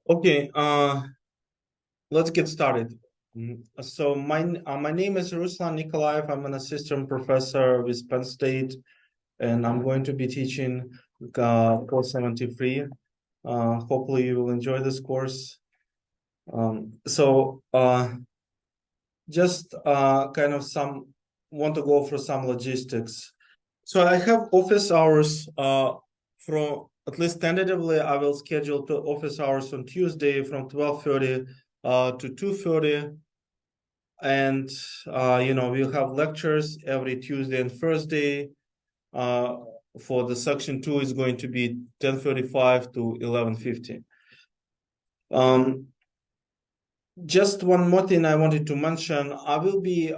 Okay, let's get started. So my name is Ruslan Nikolaev. I'm an assistant professor with Penn State, and I'm going to be teaching course 73. Hopefully you will enjoy this course. Just kind of want to go through some logistics. So I have office hours from at least tentatively. I will schedule to office hours on Tuesday from 12:30 to 2:30, and we'll have lectures every Tuesday and Thursday. For the section 2 is going to be 10:35 to 11:50. Just one more thing I wanted to mention. I will be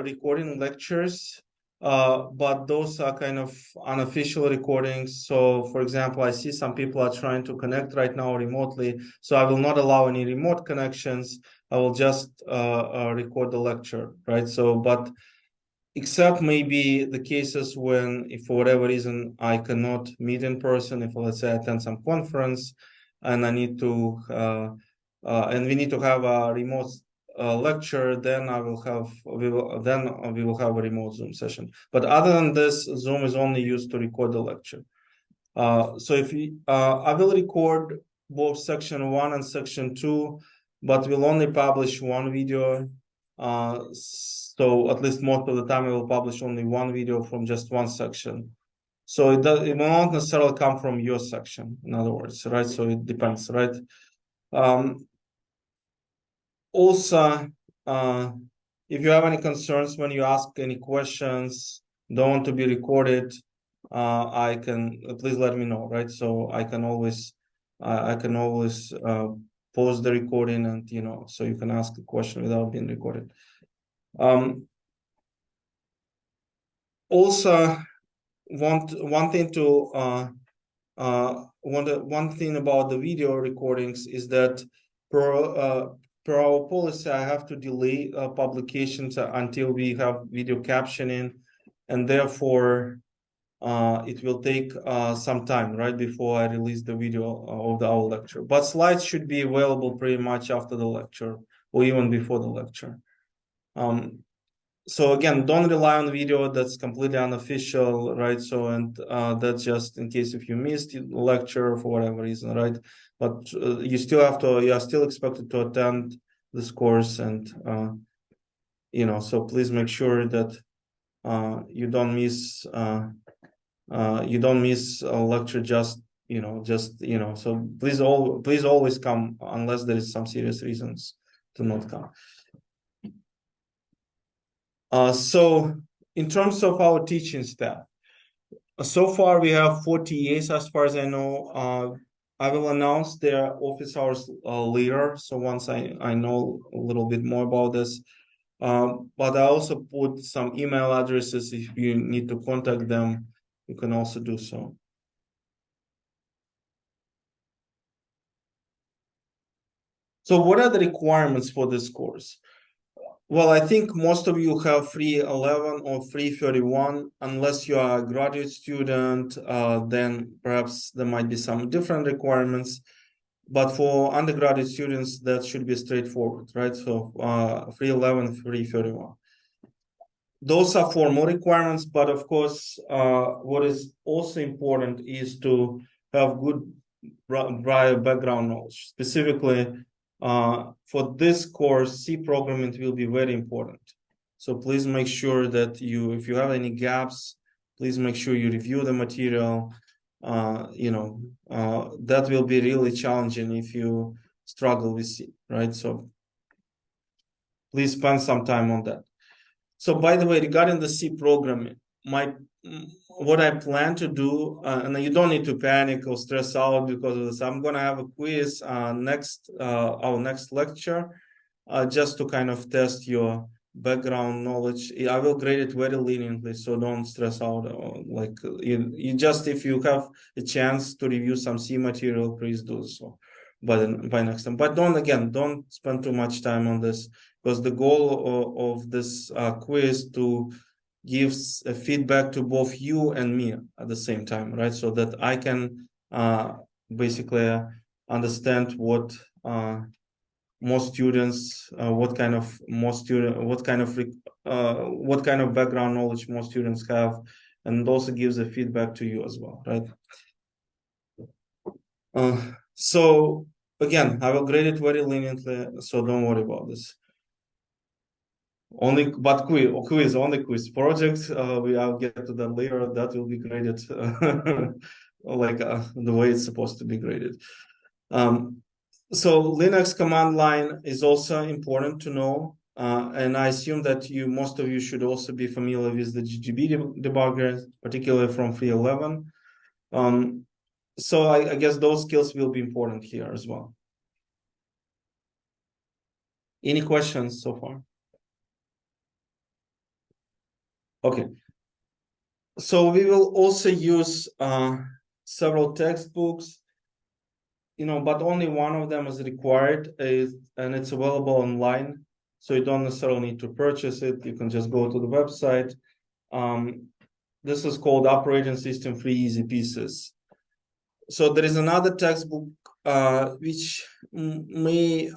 recording lectures, but those are kind of unofficial recordings. So, for example, I see some people are trying to connect right now remotely. So I will not allow any remote connections. I will just record the lecture, right? So, but except maybe the cases when, if for whatever reason, I cannot meet in person, if let's say I attend some conference and I need to and we need to have a remote lecture, then we will have a remote Zoom session. But other than this, Zoom is only used to record the lecture. So I will record both section 1 and section 2, but we'll only publish one video. So at least most of the time I will publish only one video from just one section. So it will not necessarily come from your section, in other words, right? So it depends, right? Also, if you have any concerns when you ask any questions, don't want to be recorded, I can please let me know, right? So I can always pause the recording, and so you can ask a question without being recorded. Also, one thing about the video recordings is that per our policy, I have to delay publications until we have video captioning, and therefore it will take some time, right, before I release the video of our lecture. But slides should be available pretty much after the lecture or even before the lecture. So again, don't rely on video. That's completely unofficial, right? So, and that's just in case if you missed the lecture for whatever reason, right? But you are still expected to attend this course, and so please make sure that you don't miss a lecture so please always come unless there is some serious reasons to not come. So in terms of our teaching staff, so far we have 4 TAs as far as I know. I will announce their office hours later, so once I know a little bit more about this. But I also put some email addresses. If you need to contact them, you can also do so. So what are the requirements for this course? Well, I think most of you have 311 or 331. Unless you are a graduate student, then perhaps there might be some different requirements. But for undergraduate students, that should be straightforward, right? So 311, 331. Those are formal requirements, but of course, what is also important is to have good prior background knowledge. Specifically, for this course, C programming will be very important. So please make sure that if you have any gaps, please make sure you review the material. That will be really challenging if you struggle with C, right? So please spend some time on that. So by the way, regarding the C programming, what I plan to do, and you don't need to panic or stress out because of this. I'm gonna have a quiz our next lecture, just to kind of test your background knowledge. I will grade it very leniently, so don't stress out. You just, if you have a chance to review some C material, please do so by next time. But don't spend too much time on this, because the goal of this quiz to give feedback to both you and me at the same time, right? So that I can basically understand what most students, what kind of background knowledge most students have, and it also gives a feedback to you as well, right? So again, I will grade it very leniently, so don't worry about this. Only, but only quiz projects. I'll get to that later. That will be graded like the way it's supposed to be graded. So Linux command line is also important to know, and I assume that most of you should also be familiar with the GGB debugger, particularly from 3.11. So I guess those skills will be important here as well. Any questions so far? Okay. So we will also use several textbooks, but only one of them is required, and it's available online. So you don't necessarily need to purchase it. You can just go to the website. This is called Operating System Free Easy Pieces. So there is another textbook which may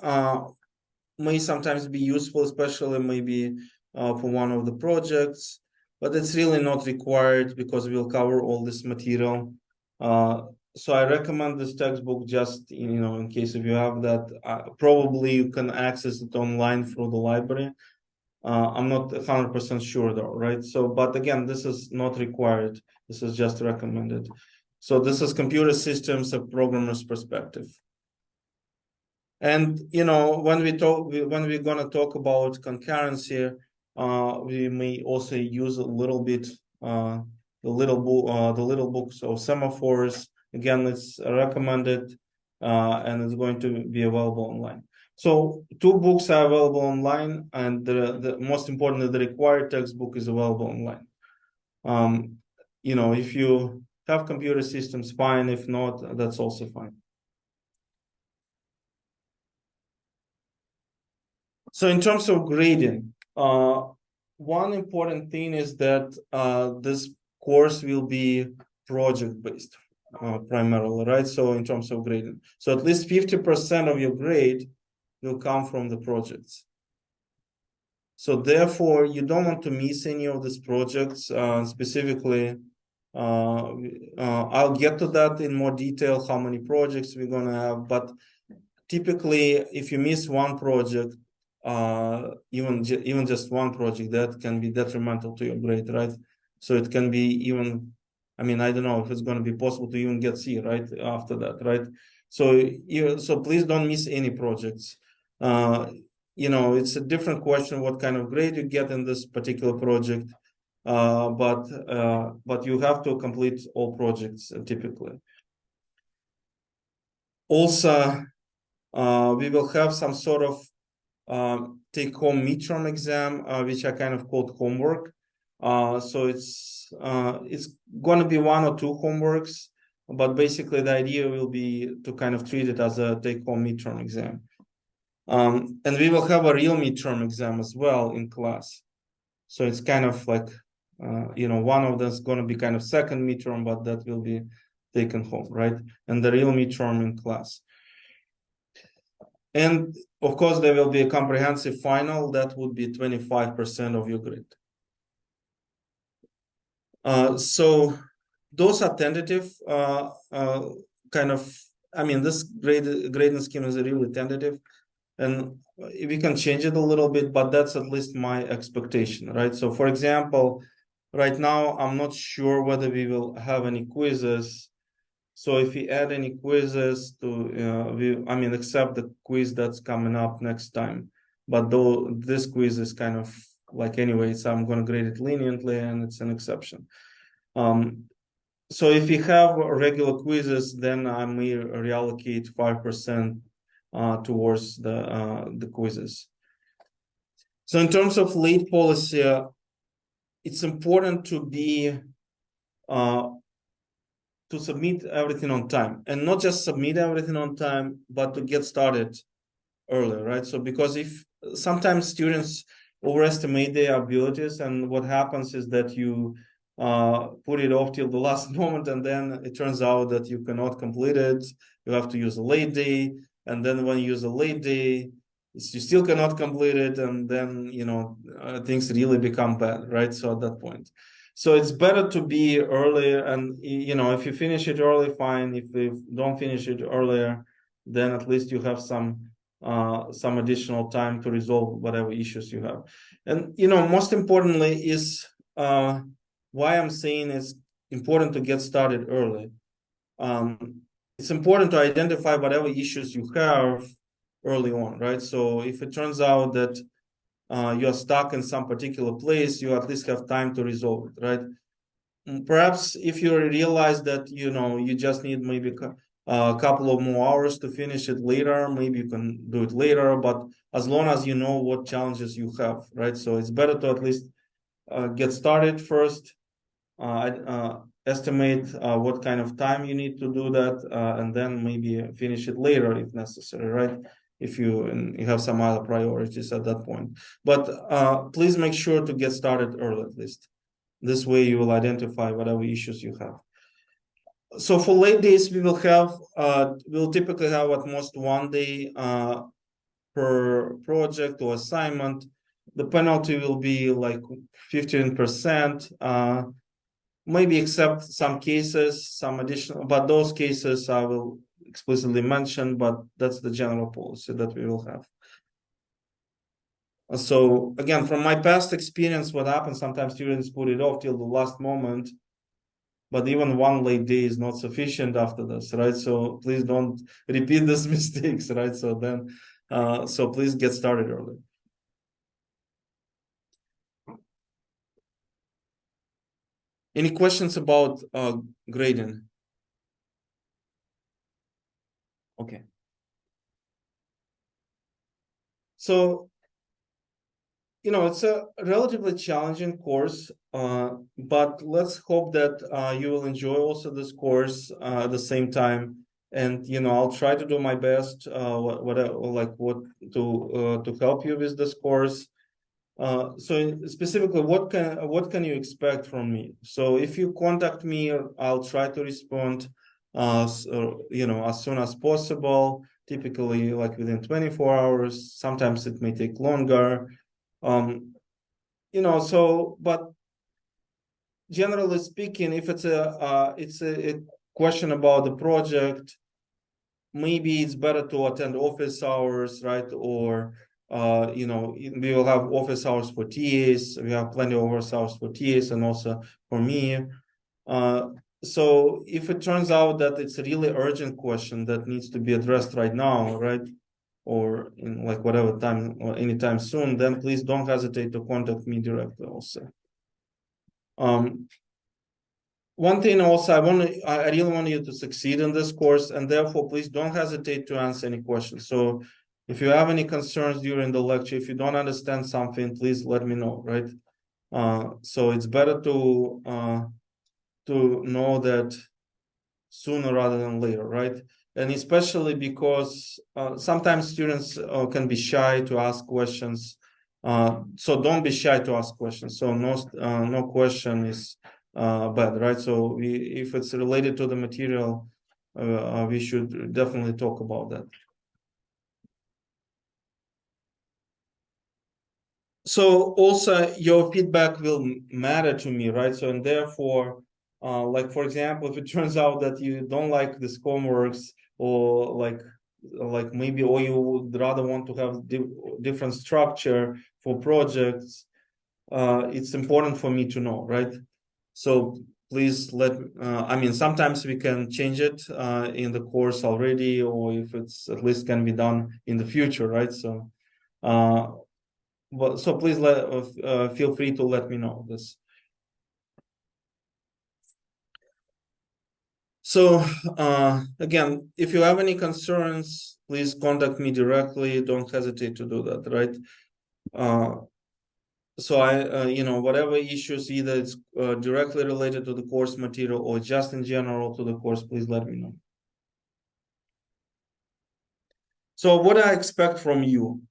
sometimes be useful, especially maybe for one of the projects, but it's really not required because we'll cover all this material. So I recommend this textbook just in case if you have that. Probably you can access it online through the library. I'm not 100% sure though, right? So, but again, this is not required. This is just recommended. So this is Computer Systems, a Programmer's Perspective. And when we're gonna talk about concurrency, we may also use a little bit the little books of semaphores. Again, it's recommended, and it's going to be available online. So 2 books are available online, and the most importantly, the required textbook is available online. If you have computer systems, fine. If not, that's also fine. So in terms of grading, one important thing is that this course will be project-based primarily, right? So in terms of grading, so at least 50% of your grade will come from the projects. So therefore, you don't want to miss any of these projects. Specifically, I'll get to that in more detail, how many projects we're going to have. But typically, if you miss one project, even just one project, that can be detrimental to your grade, right? So it can be even, I don't know if it's going to be possible to even get C, right, after that, right? So please don't miss any projects. It's a different question what kind of grade you get in this particular project, but you have to complete all projects typically. Also, we will have some sort of take-home midterm exam, which I kind of called homework. So it's going to be 1 or 2 homeworks, but basically the idea will be to kind of treat it as a take-home midterm exam. And we will have a real midterm exam as well in class. So it's kind of like, one of them is going to be kind of second midterm, but that will be taken home, right? And the real midterm in class. And of course, there will be a comprehensive final that would be 25% of your grade. So those are tentative this grading scheme is really tentative, and we can change it a little bit, but that's at least my expectation, right? So for example, right now, I'm not sure whether we will have any quizzes. So if we add any quizzes to, except the quiz that's coming up next time, but though this quiz is kind of like anyway, so I'm going to grade it leniently, and it's an exception. So if we have regular quizzes, then I may reallocate 5% towards the quizzes. So in terms of late policy, it's important to be to submit everything on time, and not just submit everything on time, but to get started earlier, right? So because if sometimes students overestimate their abilities, and what happens is that you put it off till the last moment, and then it turns out that you cannot complete it. You have to use a late day, and then when you use a late day, you still cannot complete it, and then things really become bad, right? So at that point, so it's better to be earlier, and if you finish it early, fine. If you don't finish it earlier, then at least you have some additional time to resolve whatever issues you have. And most importantly is why I'm saying it's important to get started early. It's important to identify whatever issues you have early on, right? So if it turns out that you're stuck in some particular place, you at least have time to resolve it, right? Perhaps if you realize that you just need maybe a couple of more hours to finish it later, maybe you can do it later, but as long as you know what challenges you have, right? So it's better to at least get started first, estimate what kind of time you need to do that, and then maybe finish it later if necessary, right? If you have some other priorities at that point. But please make sure to get started early at least. This way you will identify whatever issues you have. So for late days, we'll typically have at most 1 day per project or assignment. The penalty will be like 15%, maybe except some cases, some additional, but those cases I will explicitly mention, but that's the general policy that we will have. So again, from my past experience, what happens, sometimes students put it off till the last moment, but even 1 late day is not sufficient after this, right? So please don't repeat these mistakes, right? So then, so please get started early. Any questions about grading? Okay. So, it's a relatively challenging course, but let's hope that you will enjoy also this course at the same time. And I'll try to do my best, what to help you with this course. So specifically, what can you expect from me? So if you contact me, I'll try to respond, as soon as possible. Typically, like within 24 hours. Sometimes it may take longer. But generally speaking, if it's a question about the project, maybe it's better to attend office hours, right? Or we will have office hours for TAs. We have plenty of office hours for TAs and also for me. So if it turns out that it's a really urgent question that needs to be addressed right now, right? Or in like whatever time or anytime soon, then please don't hesitate to contact me directly also. One thing also, I really want you to succeed in this course, and therefore please don't hesitate to answer any questions. So if you have any concerns during the lecture, if you don't understand something, please let me know, right? So it's better to know that sooner rather than later, right? And especially because sometimes students can be shy to ask questions. So don't be shy to ask questions. So no question is bad, right? So if it's related to the material, we should definitely talk about that. So also your feedback will matter to me, right? So and therefore, like for example, if it turns out that you don't like this homeworks, or like maybe, or you would rather want to have different structure for projects, it's important for me to know, right? So please I mean, sometimes we can change it in the course already, or if it's at least can be done in the future, right? So so please feel free to let me know this. So again, if you have any concerns, please contact me directly. Don't hesitate to do that, right? So whatever issues, either it's directly related to the course material or just in general to the course, please let me know. So what I expect from you?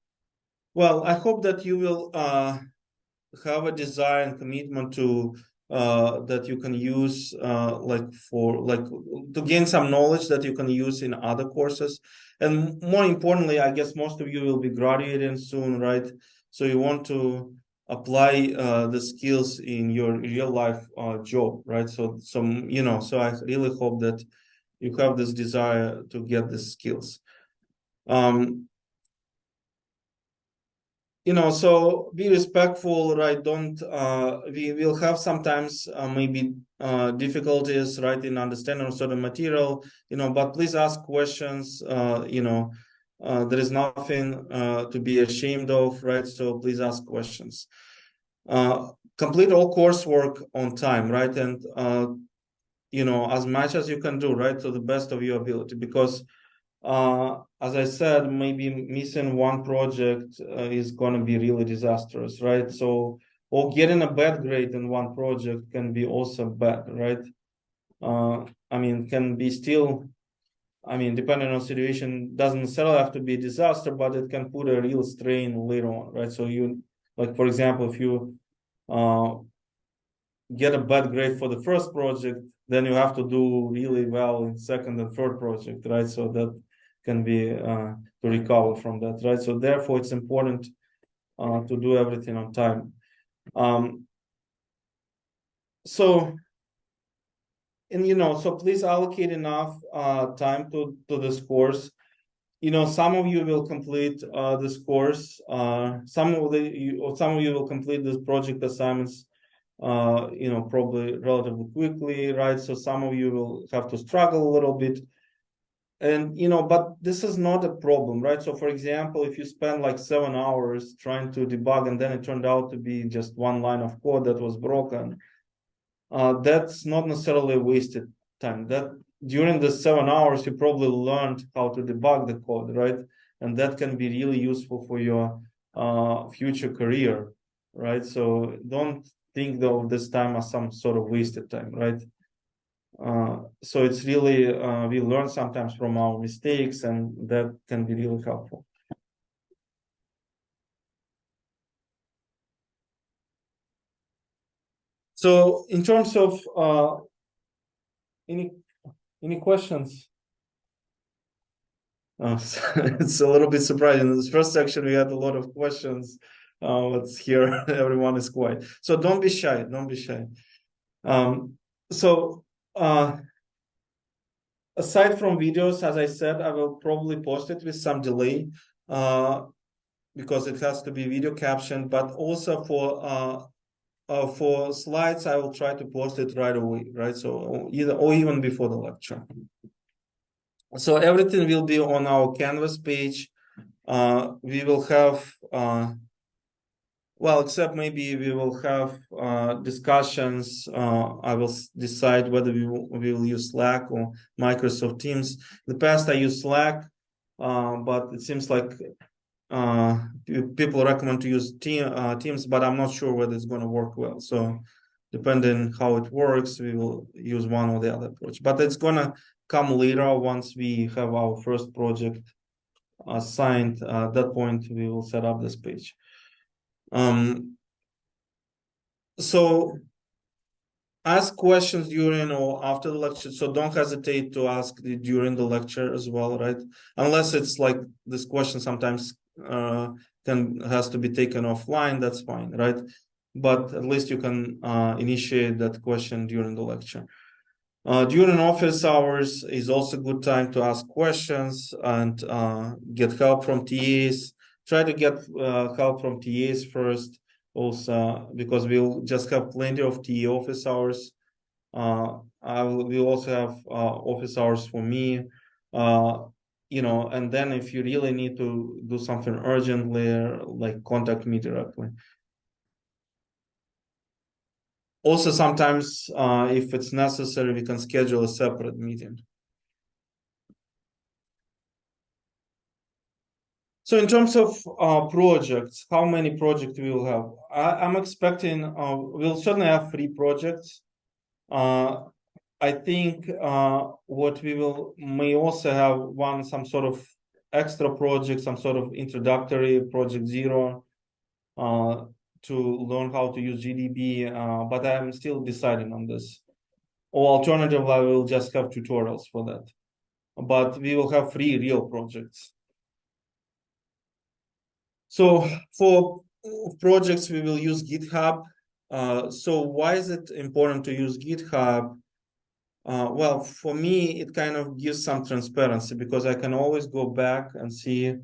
Well, I hope that you will have a desire and commitment to that you can use to gain some knowledge that you can use in other courses. And more importantly, I guess most of you will be graduating soon, right? So you want to apply the skills in your real life job, right? So I really hope that you have this desire to get the skills. So be respectful, right? Don't we will have sometimes maybe difficulties, right, in understanding certain material, but please ask questions. There is nothing to be ashamed of, right? So please ask questions. Complete all coursework on time, right? And as much as you can do, right, to the best of your ability, because as I said, maybe missing one project is going to be really disastrous, right? So, or getting a bad grade in one project can be also bad, right? Can be still, depending on situation, doesn't necessarily have to be a disaster, but it can put a real strain later on, right? So for example, if you get a bad grade for the first project, then you have to do really well in second and third project, right? So that can be to recover from that, right? So therefore, it's important to do everything on time. So please allocate enough time to this course. Some of you will complete this course. Some of you will complete this project assignments probably relatively quickly, right? So some of you will have to struggle a little bit. And, but this is not a problem, right? So for example, if you spend like 7 hours trying to debug and then it turned out to be just one line of code that was broken, that's not necessarily wasted time. That during the 7 hours, you probably learned how to debug the code, right? And that can be really useful for your future career, right? So don't think of this time as some sort of wasted time, right? So it's really we learn sometimes from our mistakes, and that can be really helpful. So in terms of any questions? It's a little bit surprising. In this first section, we had a lot of questions. Let's hear everyone is quiet. So don't be shy. Don't be shy. Aside from videos, as I said, I will probably post it with some delay because it has to be video captioned. But also for slides, I will try to post it right away, right? So even before the lecture. So everything will be on our Canvas page. We will have, except maybe we will have discussions. I will decide whether we will use Slack or Microsoft Teams. In the past, I used Slack, but it seems like people recommend to use Teams, but I'm not sure whether it's going to work well. So depending how it works, we will use one or the other approach. But it's going to come later once we have our first project assigned. At that point, we will set up this page. So ask questions during or after the lecture. So don't hesitate to ask during the lecture as well, right? Unless it's like this question sometimes has to be taken offline, that's fine, right? But at least you can initiate that question during the lecture. During office hours is also a good time to ask questions and get help from TAs. Try to get help from TAs first, also, because we'll just have plenty of TA office hours. We'll also have office hours for me. And then if you really need to do something urgently, like contact me directly. Also, sometimes if it's necessary, we can schedule a separate meeting. So in terms of projects, how many projects we will have? I'm expecting we'll certainly have 3 projects. I think what we may also have some sort of extra project, some sort of introductory project 0. to learn how to use GDB, but I'm still deciding on this. Or alternatively, I will just have tutorials for that. But we will have 3 real projects. So for projects, we will use GitHub. So why is it important to use GitHub? Well, for me, it kind of gives some transparency because I can always go back and see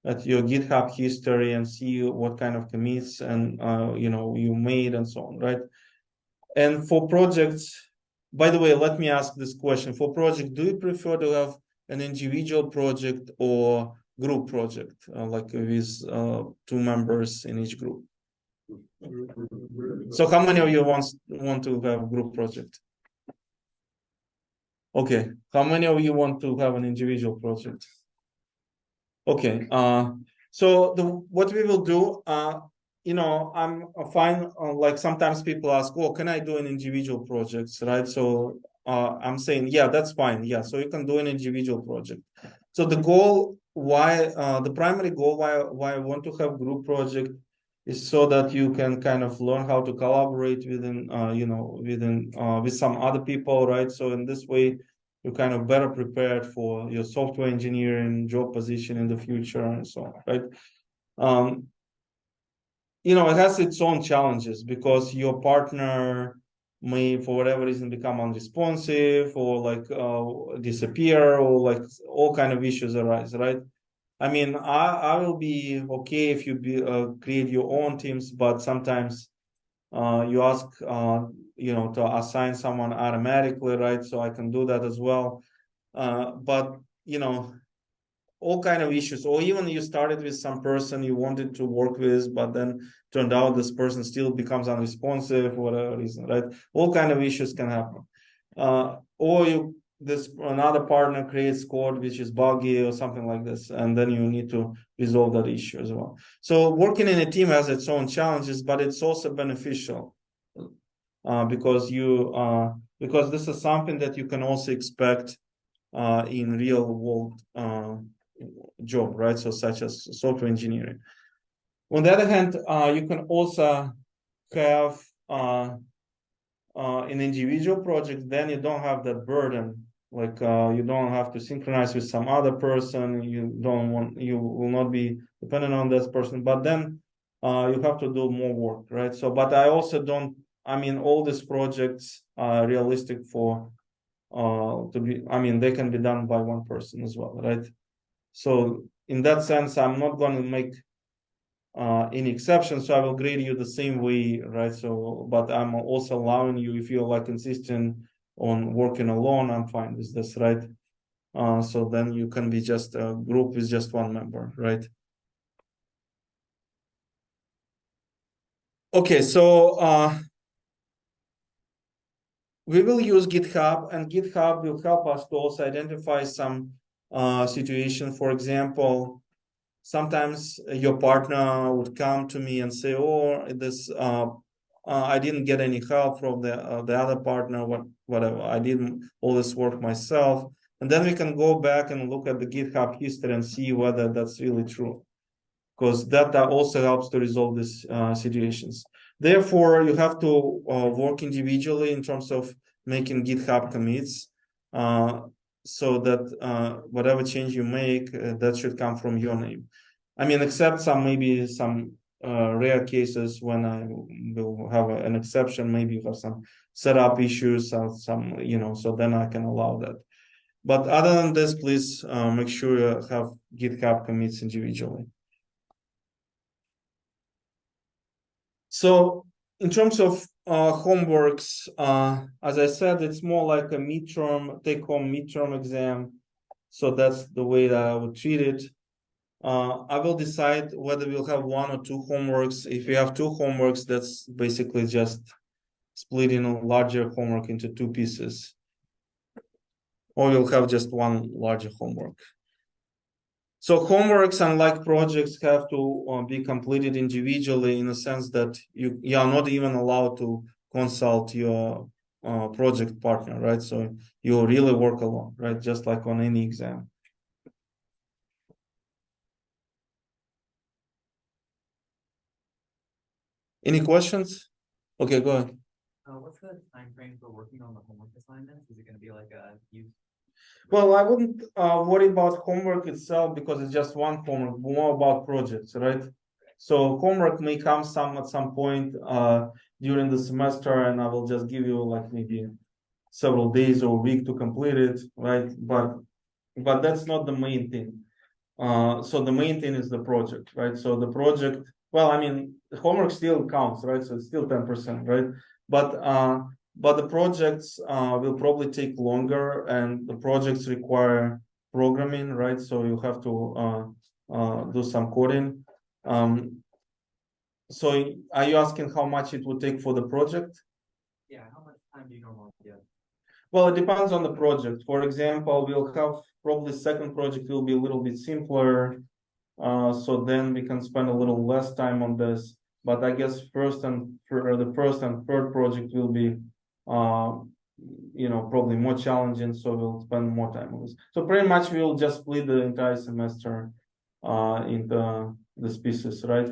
at your GitHub history and see what kind of commits and you made and so on, right? And for projects, by the way, let me ask this question. For project, do you prefer to have an individual project or group project, like with 2 members in each group? So how many of you want to have group project? Okay, how many of you want to have an individual project? Okay, so what we will do, I'm fine. Like sometimes people ask, "Oh, can I do an individual projects?" Right? So I'm saying, yeah, that's fine. Yeah, so you can do an individual project. So the goal, the primary goal, why I want to have group project, is so that you can kind of learn how to collaborate with some other people, right? So in this way, you're kind of better prepared for your software engineering job position in the future and so on, right? It has its own challenges because your partner may, for whatever reason, become unresponsive or like disappear or like all kind of issues arise, right? I mean, I will be okay if you create your own teams, but sometimes you ask, to assign someone automatically, right? So I can do that as well. But all kind of issues, or even you started with some person you wanted to work with, but then turned out this person still becomes unresponsive for whatever reason, right? All kind of issues can happen. Or this another partner creates code which is buggy or something like this, and then you need to resolve that issue as well. So working in a team has its own challenges, but it's also beneficial because this is something that you can also expect in real world job, right? So such as software engineering. On the other hand, you can also have an individual project, then you don't have that burden. Like you don't have to synchronize with some other person. You will not be dependent on this person, but then you have to do more work, right? So, but I also don't, I mean, all these projects are realistic for they can be done by one person as well, right? So in that sense, I'm not going to make any exceptions. So I will grade you the same way, right? So, but I'm also allowing you, if you're like insisting on working alone, I'm fine with this, right? So then you can be just a group with just one member, right? Okay, so we will use GitHub, and GitHub will help us to also identify some situation. For example, sometimes your partner would come to me and say, "Oh, this I didn't get any help from the other partner. Whatever, I did all this work myself." And then we can go back and look at the GitHub history and see whether that's really true, because that also helps to resolve these situations. Therefore, you have to work individually in terms of making GitHub commits, so that whatever change you make, that should come from your name. I mean, except maybe some rare cases when I will have an exception, maybe you have some setup issues, so then I can allow that. But other than this, please make sure you have GitHub commits individually. So in terms of homeworks, as I said, it's more like a take-home midterm exam. So that's the way that I would treat it. I will decide whether we'll have 1 or 2 homeworks. If we have 2 homeworks, that's basically just splitting a larger homework into 2 pieces. Or we'll have just 1 larger homework. So homeworks, unlike projects, have to be completed individually in the sense that you are not even allowed to consult your project partner, right? So you really work alone, right? Just like on any exam. Any questions? Okay, go ahead. What's the time frame for working on the homework assignments? Is it going to be like a youth? Well, I wouldn't worry about homework itself because it's just one homework, more about projects, right? So homework may come at some point during the semester, and I will just give you like maybe several days or a week to complete it, right? But that's not the main thing. So the main thing is the project, right? So the project, well, I mean, the homework still counts, right? So it's still 10%, right? But the projects will probably take longer, and the projects require programming, right? So you have to do some coding. So are you asking how much it would take for the project? Yeah, how much time do you normally get? Well, it depends on the project. For example, we'll have probably second project will be a little bit simpler. So then we can spend a little less time on this. But I guess the first and third project will be, probably more challenging. So we'll spend more time on this. So pretty much we'll just split the entire semester into the pieces, right?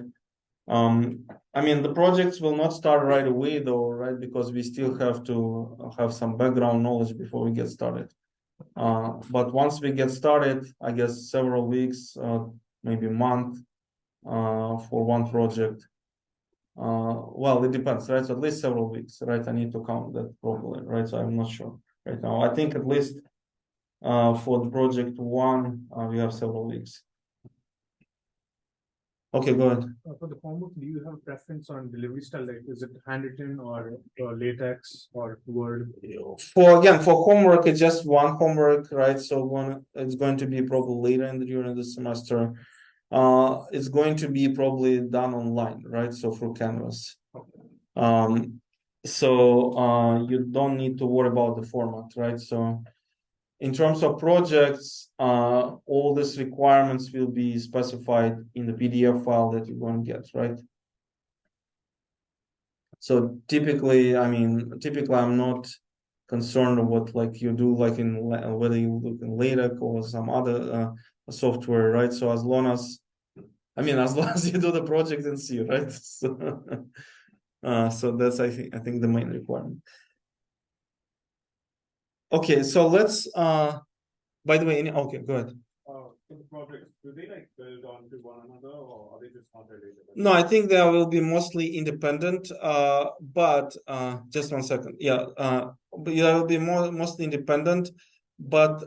I mean, the projects will not start right away though, right? Because we still have to have some background knowledge before we get started. But once we get started, I guess several weeks, maybe a month for one project. Well, it depends, right? So at least several weeks, right? I need to count that properly, right? So I'm not sure right now. I think at least for the project one, we have several weeks. Okay, go ahead. For the homework, do you have a preference on delivery style? Like, is it handwritten or latex or Word? For homework, it's just one homework, right? So it's going to be probably later during the semester. It's going to be probably done online, right? So through Canvas. So you don't need to worry about the format, right? So in terms of projects, all these requirements will be specified in the PDF file that you're going to get, right? So typically, I'm not concerned with what like you do, like in whether you look in LaTeX or some other software, right? So as long as you do the project in C, right? So that's I think the main requirement. Okay, so let's by the way, okay, go ahead. For the projects, do they like build onto one another, or are they just not related? No, I think they will be mostly independent. But just one second. Yeah, but they will be mostly independent. But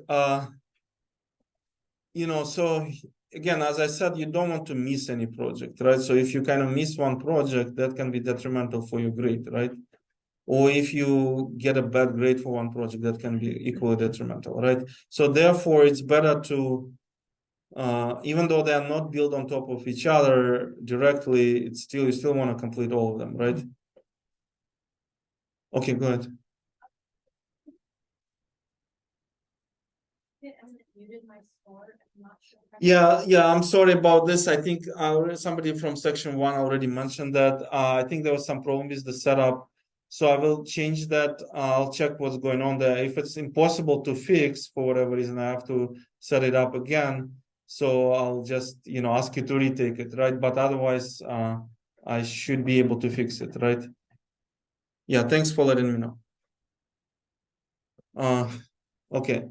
so again, as I said, you don't want to miss any project, right? So if you kind of miss one project, that can be detrimental for your grade, right? Or if you get a bad grade for one project, that can be equally detrimental, right? So therefore, it's better to, even though they are not built on top of each other directly, you still want to complete all of them, right? Okay, go ahead. Yeah, I'm sorry about this. I think somebody from section 1 already mentioned that. I think there was some problem with the setup. So I will change that. I'll check what's going on there. If it's impossible to fix for whatever reason, I have to set it up again. So I'll just, ask you to retake it, right? But otherwise, I should be able to fix it, right? Yeah, thanks for letting me know. Okay,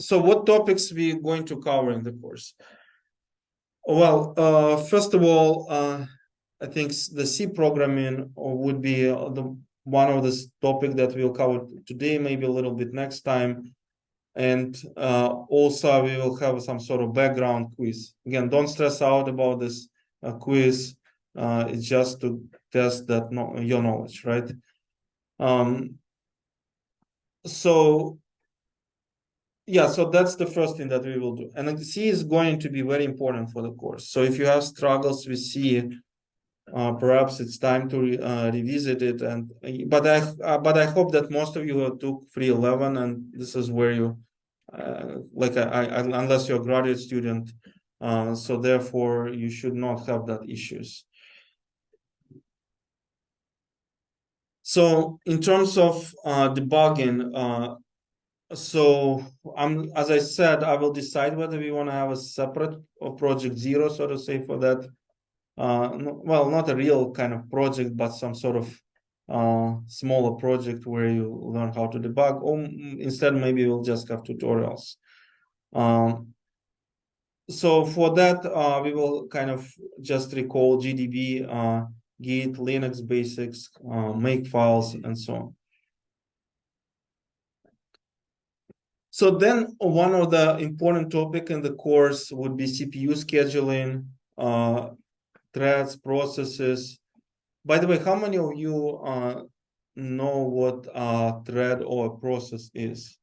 so what topics we going to cover in the course? Well, first of all, I think the C programming would be the one of the topic that we'll cover today, maybe a little bit next time. And also we will have some sort of background quiz. Again, don't stress out about this quiz. It's just to test that your knowledge, right? So that's the first thing that we will do. And C is going to be very important for the course. So if you have struggles with C, perhaps it's time to revisit it. But I hope that most of you took 311, and this is where you unless you're a graduate student, so therefore you should not have that issues. So in terms of debugging, so as I said, I will decide whether we want to have a separate project 0, so to say, for that. well, not a real kind of project, but some sort of smaller project where you learn how to debug, or instead maybe we'll just have tutorials. So for that, we will kind of just recall GDB, Git, Linux basics, make files, and so on. So then one of the important topic in the course would be CPU scheduling, threads, processes. By the way, how many of you know what a thread or a process is?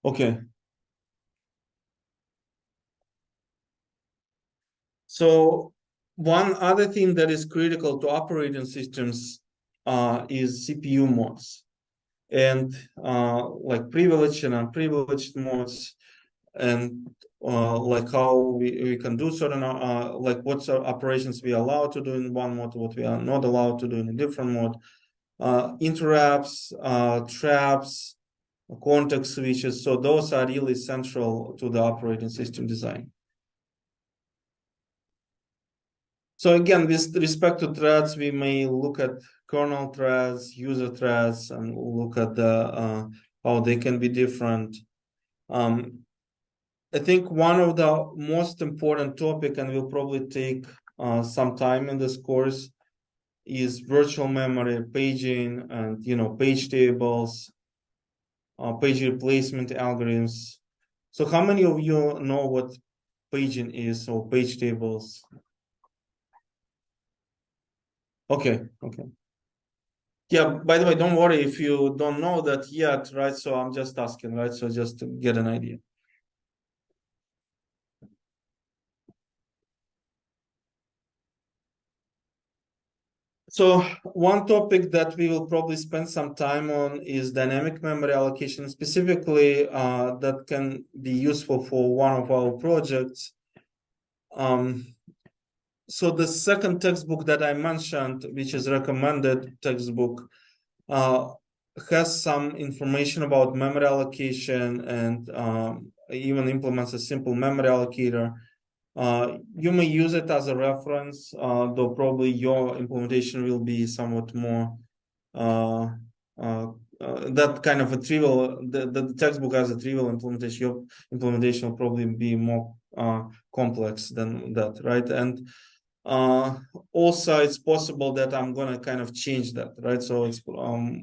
Okay. So one other thing that is critical to operating systems is CPU modes, and like privileged and unprivileged modes, and like how we can do certain like what sort of operations we are allowed to do in one mode, what we are not allowed to do in a different mode, interrupts, traps, context switches. So those are really central to the operating system design. So again, with respect to threads, we may look at kernel threads, user threads, and look at the how they can be different. I think one of the most important topic, and will probably take some time in this course, is virtual memory, paging, and page tables, page replacement algorithms. So how many of you know what paging is, or page tables? Okay. Yeah, by the way, don't worry if you don't know that yet, right? So I'm just asking, right? So just to get an idea. So one topic that we will probably spend some time on is dynamic memory allocation, specifically that can be useful for one of our projects. So the second textbook that I mentioned, which is recommended textbook, has some information about memory allocation, and even implements a simple memory allocator. You may use it as a reference, though probably your implementation will be somewhat more that kind of a trivial. The textbook has a trivial implementation. Your implementation will probably be more complex than that, right? And also it's possible that I'm gonna kind of change that, right? So it's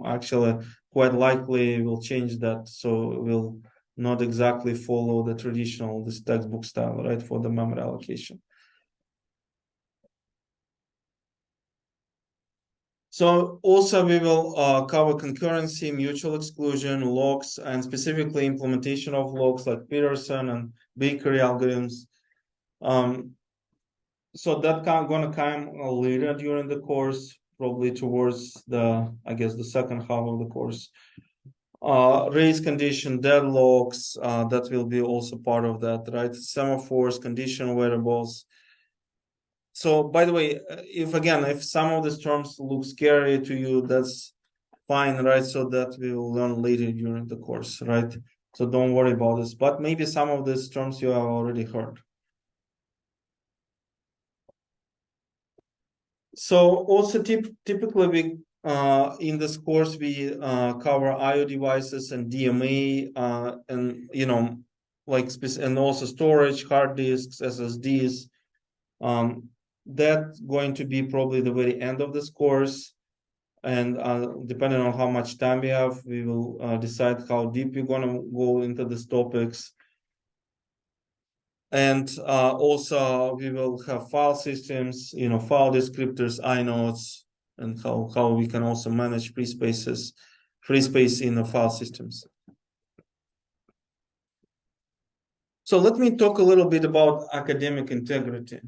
actually quite likely we'll change that, so we'll not exactly follow the traditional this textbook style, right, for the memory allocation. So also we will cover concurrency, mutual exclusion, locks, and specifically implementation of locks like Peterson and Bakery algorithms. So that gonna come later during the course, probably towards I guess the second half of the course. Race condition, deadlocks, that will be also part of that, right? Semaphores, condition variables. So by the way, if some of these terms look scary to you, that's fine, right? So that we will learn later during the course, right? So don't worry about this, but maybe some of these terms you have already heard. So also typically we in this course we cover IO devices and DMA, and like and also storage, hard disks, SSDs. That's going to be probably the very end of this course, and depending on how much time we have, we will decide how deep we're going to go into these topics. And also we will have file systems, file descriptors, inodes, and how we can also manage free space in the file systems. So let me talk a little bit about academic integrity.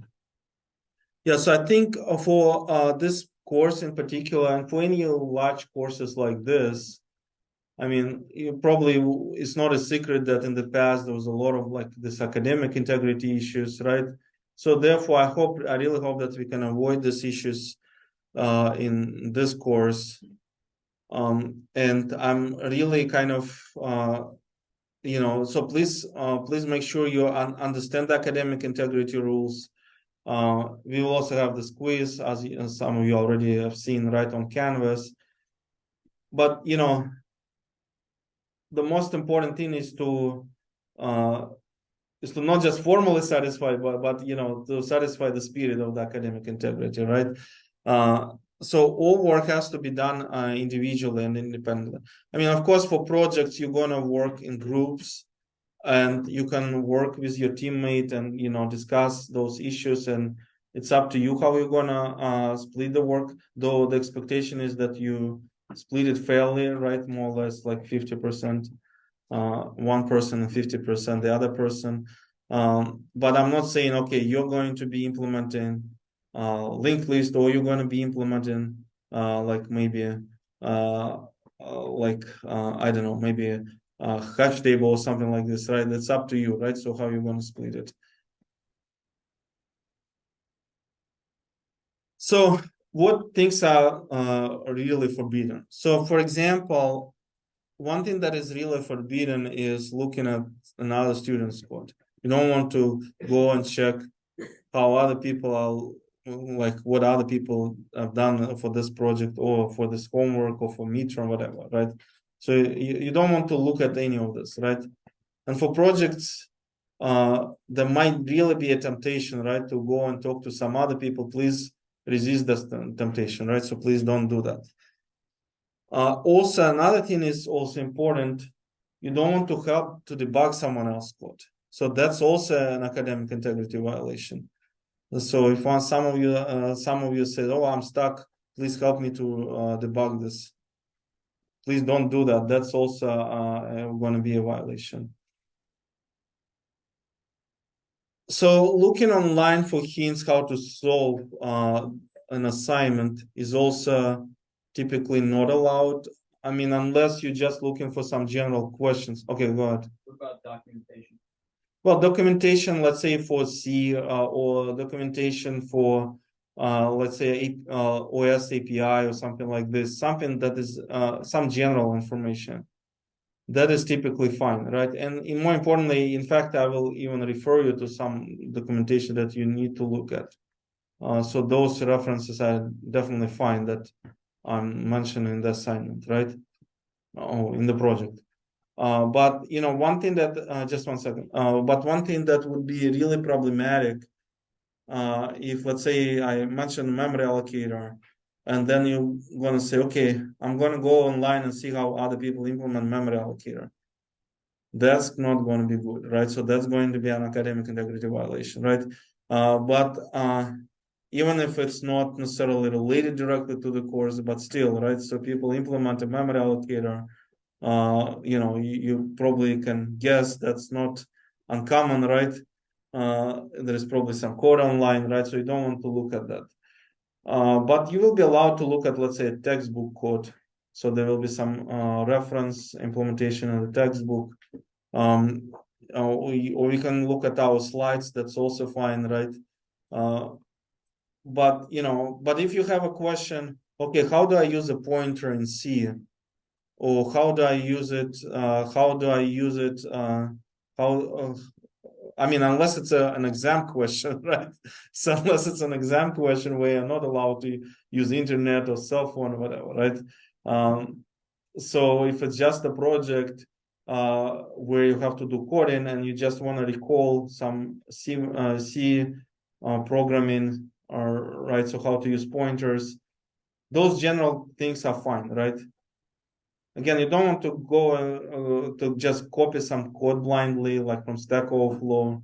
Yeah, so I think for this course in particular, and for any large courses like this, I mean, it's not a secret that in the past there was a lot of like this academic integrity issues, right? So therefore, I really hope that we can avoid these issues in this course. And I'm really kind of, so please make sure you understand the academic integrity rules. We will also have this quiz, as some of you already have seen, right on Canvas. But the most important thing is to not just formally satisfy, but to satisfy the spirit of the academic integrity, right? So all work has to be done individually and independently. I mean, of course, for projects, you're gonna work in groups, and you can work with your teammate and discuss those issues, and it's up to you how you're gonna split the work. Though the expectation is that you split it fairly, right? More or less like 50%. One person and 50% the other person. But I'm not saying, okay, you're going to be implementing linked list, or you're going to be implementing like maybe I don't know, maybe a hash table or something like this, right? That's up to you, right? So how you're going to split it. So what things are really forbidden? So for example, one thing that is really forbidden is looking at another student's code. You don't want to go and check how other people are, like what other people have done for this project or for this homework or for midterm, whatever, right? So you don't want to look at any of this, right? And for projects, there might really be a temptation, right, to go and talk to some other people. Please resist this temptation, right? So please don't do that. Also, another thing is also important. You don't want to help to debug someone else's code. So that's also an academic integrity violation. So if some of you say, "Oh, I'm stuck. Please help me to debug this." Please don't do that. That's also going to be a violation. So looking online for hints how to solve an assignment is also typically not allowed. I mean, unless you're just looking for some general questions. Okay, go ahead. What about documentation? Well, documentation, let's say for C or documentation for, let's say, OS API or something like this, something that is some general information. That is typically fine, right? And more importantly, in fact, I will even refer you to some documentation that you need to look at. So those references are definitely fine that I'm mentioning in the assignment, right? Oh, in the project. But one thing that just one second. But one thing that would be really problematic, if let's say I mentioned memory allocator, and then you're gonna say, okay, I'm gonna go online and see how other people implement memory allocator. That's not going to be good, right? So that's going to be an academic integrity violation, right? But even if it's not necessarily related directly to the course, but still, right? So people implement a memory allocator. You probably can guess that's not uncommon, right? There is probably some code online, right? So you don't want to look at that. But you will be allowed to look at, let's say, a textbook code. So there will be some reference implementation in the textbook. Or we can look at our slides. That's also fine, right? But if you have a question, okay, how do I use a pointer in C? Or how do I use it? How do I use it? I mean, unless it's an exam question, right? So unless it's an exam question where you're not allowed to use internet or cell phone or whatever, right? So if it's just a project where you have to do coding and you just want to recall some C programming, or right, so how to use pointers, those general things are fine, right? Again, you don't want to go to just copy some code blindly, like from Stack Overflow.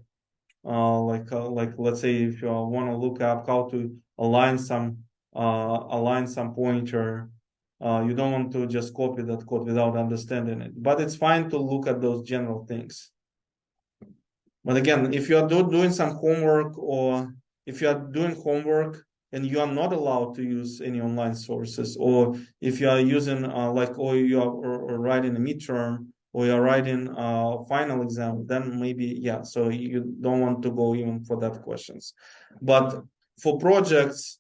Like let's say if you want to look up how to align some pointer, you don't want to just copy that code without understanding it. But it's fine to look at those general things. But again, if you are doing some homework, or if you are doing homework and you are not allowed to use any online sources, or if you are using or you are or writing a midterm, or you're writing a final exam, then maybe, yeah, so you don't want to go even for that questions. But for projects,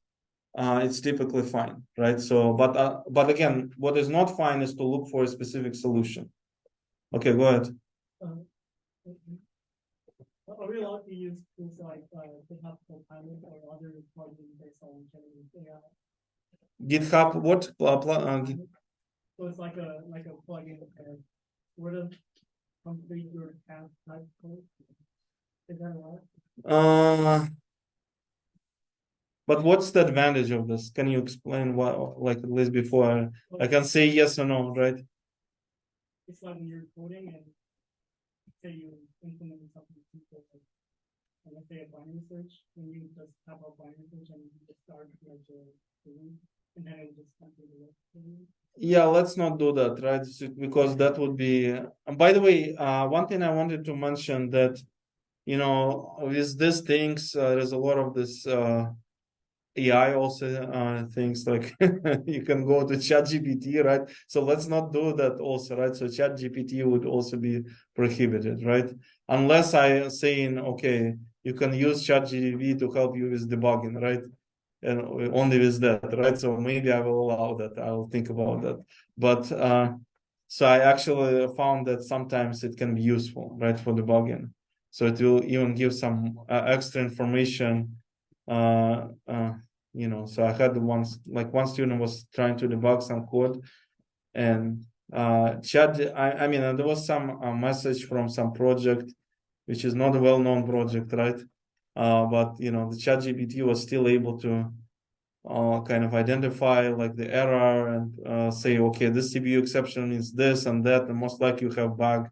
it's typically fine, right? So, but again, what is not fine is to look for a specific solution. Okay, go ahead. Are we allowed to use tools like GitHub Copilot or other plugins based on generative AI? GitHub, what? So it's like a plugin that sort of complete your task type code. Is that allowed? But what's the advantage of this? Can you explain what, like at least before I can say yes or no, right? It's like when you're coding and say you implement something simple, like let's say a binary search, and you just have a binary search and you just start like the root, and then it will just come to the left. Yeah, let's not do that, right? Because that would be. And by the way, one thing I wanted to mention that, you know, with these things, there's a lot of this AI also things like you can go to ChatGPT, right? So let's not do that also, right? So ChatGPT would also be prohibited, right? Unless I saying, okay, you can use ChatGPT to help you with debugging, right? And only with that, right? So maybe I will allow that. I will think about that. But so I actually found that sometimes it can be useful, right, for debugging. So it will even give some extra information. You know, so I had one student was trying to debug some code, and I mean, there was some message from some project, which is not a well-known project, right? But you know, the ChatGPT was still able to kind of identify like the error and say, okay, this CPU exception is this and that, and most likely you have bug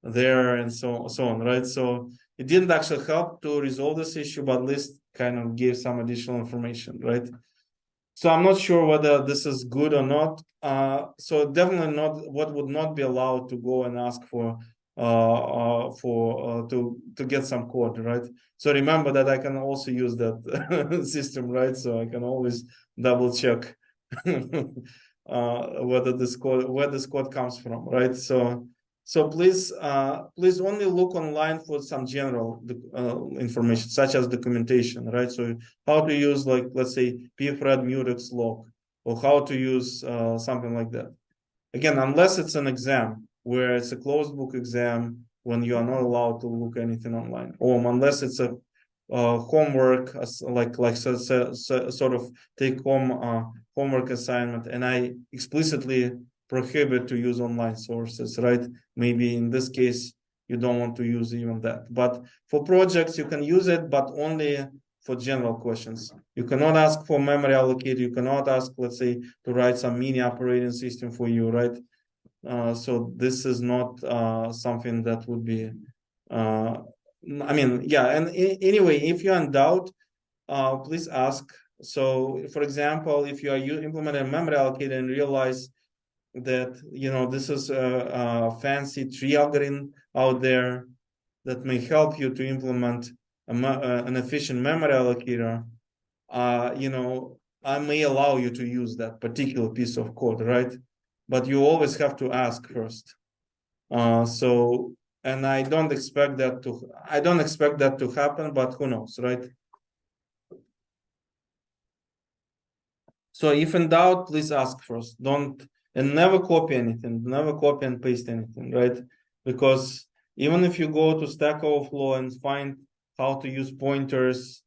there and so on, right? So it didn't actually help to resolve this issue, but at least kind of gave some additional information, right? So I'm not sure whether this is good or not. So definitely not. What would not be allowed to go and ask for to get some code, right? So remember that I can also use that system, right? So I can always double check whether where this code comes from, right? So please only look online for some general information, such as documentation, right? So how to use, like, let's say, pthread mutex log, or how to use something like that. Again, unless it's an exam where it's a closed book exam, when you are not allowed to look anything online, or unless it's a homework, sort of take home homework assignment, and I explicitly prohibit to use online sources, right? Maybe in this case you don't want to use even that, but for projects you can use it, but only for general questions. You cannot ask for memory allocator. You cannot ask, let's say, to write some mini operating system for you, right? So this is not something that would be I mean, yeah. And anyway, if you're in doubt, please ask. So for example, if you are implementing a memory allocator and realize that, you know, this is a fancy tree algorithm out there that may help you to implement an efficient memory allocator, you know, I may allow you to use that particular piece of code, right? But you always have to ask first. And I don't expect that to happen, but who knows, right? So if in doubt, please ask first. And never copy anything, never copy and paste anything, right? Because even if you go to Stack Overflow and find how to use pointers,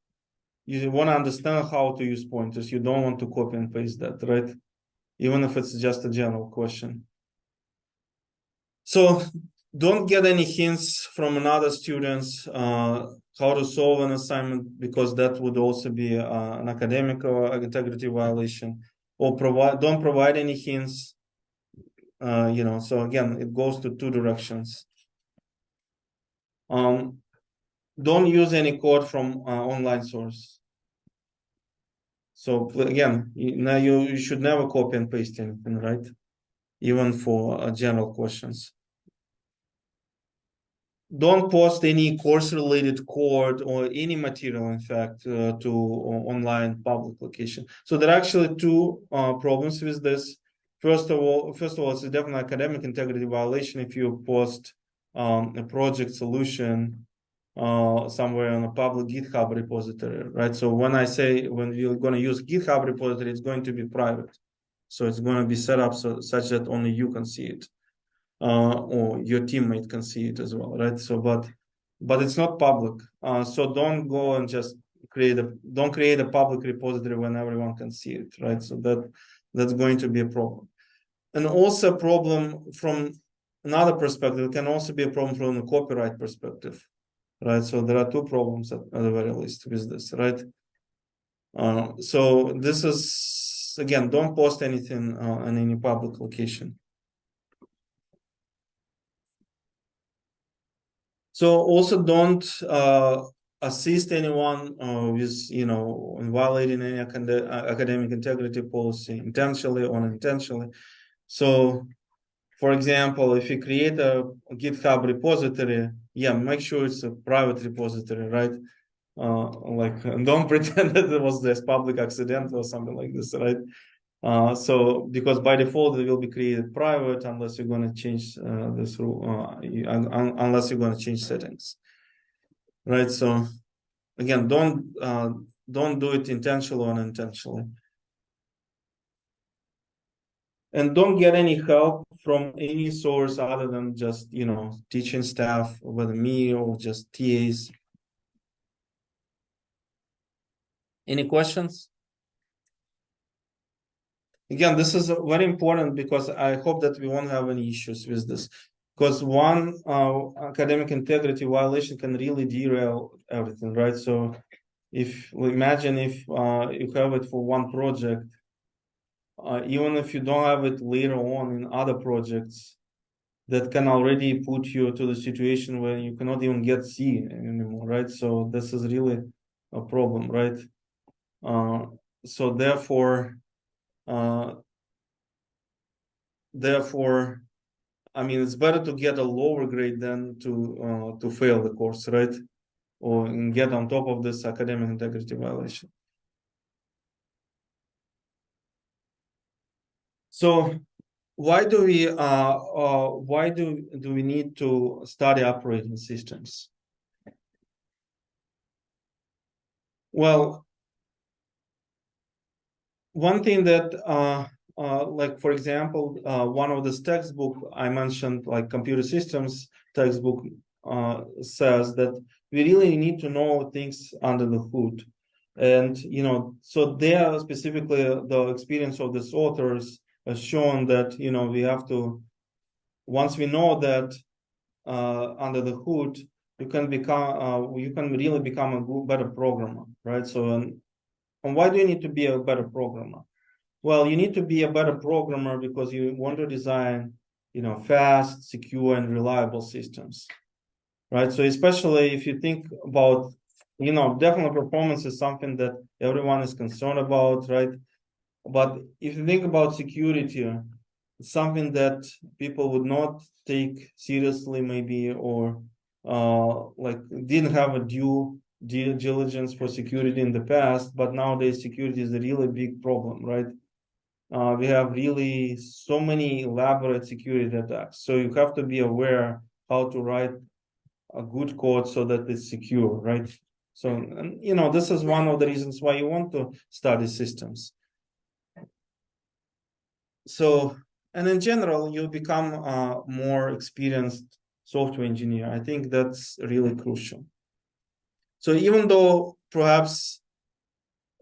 you want to understand how to use pointers. You don't want to copy and paste that, right? Even if it's just a general question. So don't get any hints from another students how to solve an assignment, because that would also be an academic integrity violation. Or don't provide any hints. You know, so again, it goes to two directions. Don't use any code from online source. So again, you should never copy and paste anything, right? Even for general questions. Don't post any course related code or any material, in fact, to online public location. So there are actually two problems with this. First of all, it's a definite academic integrity violation if you post a project solution somewhere on a public GitHub repository, right? So when you're going to use GitHub repository, it's going to be private. So it's going to be set up such that only you can see it. Or your teammate can see it as well, right? So, but but it's not public. So don't go and just don't create a public repository when everyone can see it, right? So that's going to be a problem. And also a problem from another perspective, it can also be a problem from a copyright perspective, right? So there are two problems at the very least with this, right? So this is, again, don't post anything on any public location. So also don't assist anyone with, in violating any academic integrity policy, intentionally or unintentionally. So, for example, if you create a GitHub repository, yeah, make sure it's a private repository, right? Don't pretend that it was this public accident or something like this, right? So because by default it will be created private unless you're going to change this rule, unless you're going to change settings, right? So again, don't do it intentionally or unintentionally, and don't get any help from any source other than just teaching staff, whether me or just TAs. Any questions? Again, this is very important because I hope that we won't have any issues with this. Because one academic integrity violation can really derail everything, right? So if we imagine if you have it for one project, even if you don't have it later on in other projects, that can already put you to the situation where you cannot even get C anymore, right? So this is really a problem, right? So therefore, I mean, it's better to get a lower grade than to fail the course, right? Or get on top of this academic integrity violation. So why do we need to study operating systems? Well, one thing that like, for example, one of this textbook I mentioned, like computer systems textbook, says that we really need to know things under the hood. And, so there specifically the experience of these authors has shown that, we have to, once we know that under the hood, you can really become a better programmer, right? So, and why do you need to be a better programmer? Well, you need to be a better programmer because you want to design, fast, secure, and reliable systems, right? So especially if you think about, definitely performance is something that everyone is concerned about, right? But if you think about security, it's something that people would not take seriously, maybe, or like didn't have a due diligence for security in the past, but nowadays security is a really big problem, right? We have really so many elaborate security attacks. So you have to be aware how to write a good code so that it's secure, right? So, and, this is one of the reasons why you want to study systems. So, and in general, you become a more experienced software engineer. I think that's really crucial. So even though perhaps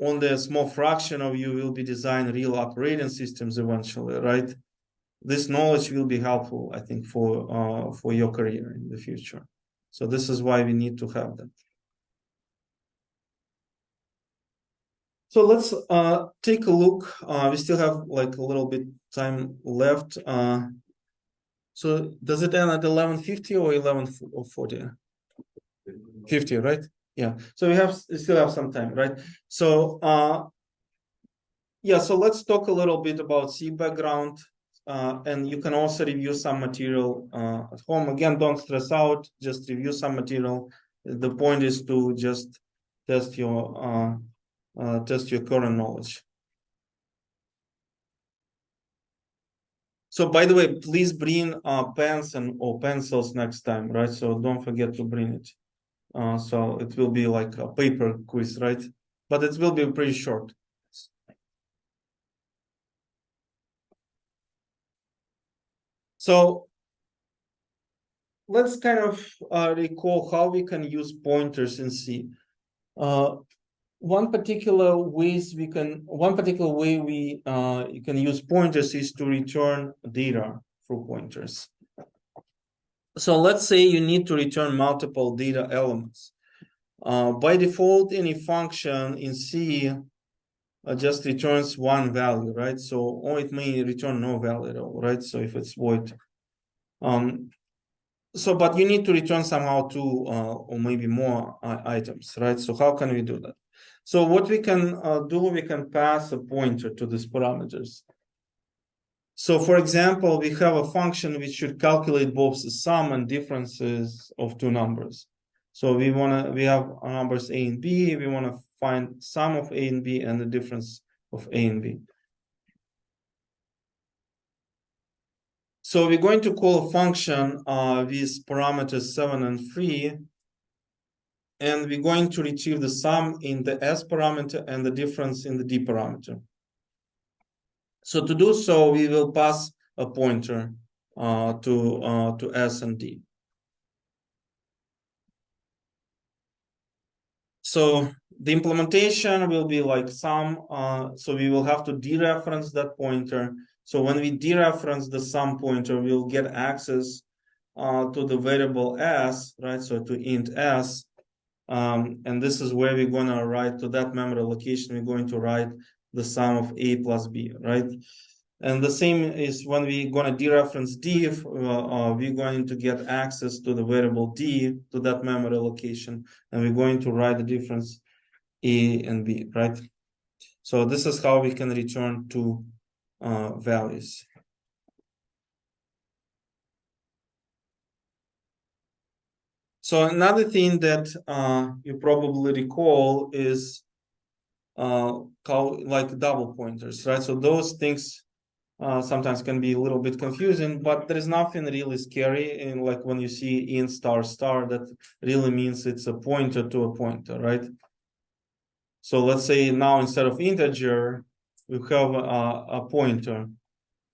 only a small fraction of you will be designing real operating systems eventually, right? This knowledge will be helpful, I think, for your career in the future. So this is why we need to have that. So let's take a look. We still have like a little bit time left. So does it end at 11:50 or 11:40? 50, right? Yeah. So we still have some time, right? So yeah. So let's talk a little bit about C background, and you can also review some material at home. Again, don't stress out. Just review some material. The point is to just test your current knowledge. So, by the way, please bring pens or pencils next time, right? So don't forget to bring it. So it will be like a paper quiz, right? But it will be pretty short. So let's kind of recall how we can use pointers in C. One particular way you can use pointers is to return data through pointers. So let's say you need to return multiple data elements. By default, any function in C just returns one value, right? So, or it may return no value at all, right? So if it's void. But you need to return somehow two or maybe more items, right? So how can we do that? So what we can do, we can pass a pointer to these parameters. So for example, we have a function which should calculate both the sum and differences of two numbers. So we have numbers a and b, we want to find sum of a and b and the difference of a and b. So we're going to call a function with parameters 7 and 3, and we're going to retrieve the sum in the s parameter and the difference in the d parameter. So to do so, we will pass a pointer to s and d. So the implementation will be like sum. So we will have to dereference that pointer. So when we dereference the sum pointer, we'll get access to the variable s, right? So to int s. And this is where we're going to write to that memory location. We're going to write the sum of a plus b, right? And the same is when we're going to dereference d, we're going to get access to the variable d to that memory location, and we're going to write the difference a and b, right? So this is how we can return two values. So another thing that you probably recall is like double pointers, right? So those things sometimes can be a little bit confusing, but there is nothing really scary. And like when you see int star star, that really means it's a pointer to a pointer, right? So let's say now instead of integer, we have a pointer,